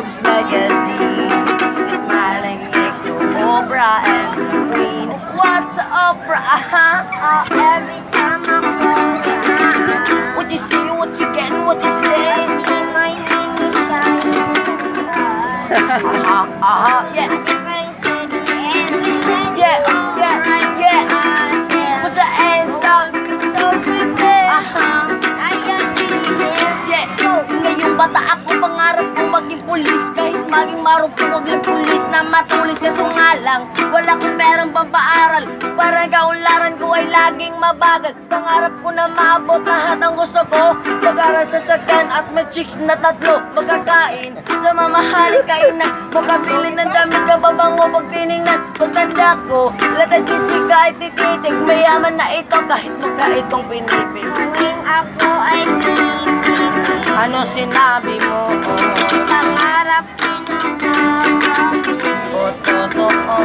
Forbes magazine, smiling next to Oprah and the Queen. What's Oprah? Every time I close my eyes, What you see, what you get, and what you I say. see my name is shining bright. Yeah, Different city and yeah, yeah. Put your hands up. so prepared. Uh-huh. I am here. Yeah, ngayong bata ako, pangarap ko maging pulis. Kahit maging marupong, wag lang pulis na matulis. Kaso nga lang, wala kong perang pampaaral. Parang kaunlaran ko ay laging mabagal. Pangarap ko na maabot lahat ang gusto ko. Pag-aral sa sakan at may chicks na tatlo. Magkakain sa mamahaling kainan. Makabili ng damit kababango pag tinignan. Pagtanda ko, lahat ng chika ay tititig. Mayaman na ito kahit magkait kong pinipig. Tuwing ako ay pipigil, Ano sinabi mo? pangarap pinakakabili. O totoo.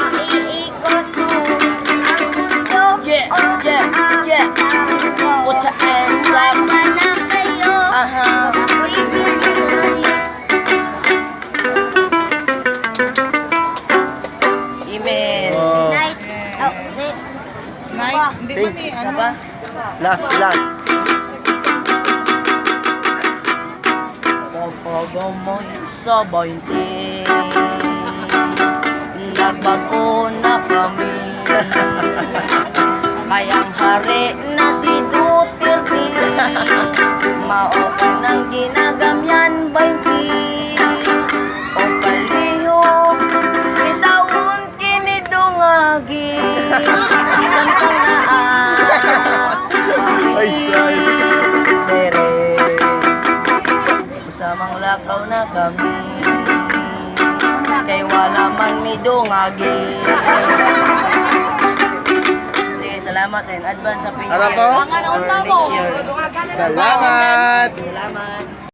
Maiikot ko ang mundo. Yeah, o yeah, yeah. ang tao. Put your hands up. Iwala na kayo. Aha. Pag ako'y pinili. Amen. Night. Oh, wait. Night, hindi Pink. man eh, Isa ano? ba? Last. Kapag mo'y sa 20, nagbago na kami. Kayang hari na si Duterte, maokan ang ginagamyan 20. O kalihok, itawon kinidungagi. Santang naan, Ay, size. tere. Masamang lakaw na kami, kay wala man midungagi. Sige, salamat and advance sa Ano po? next year. Salamat! Salamat.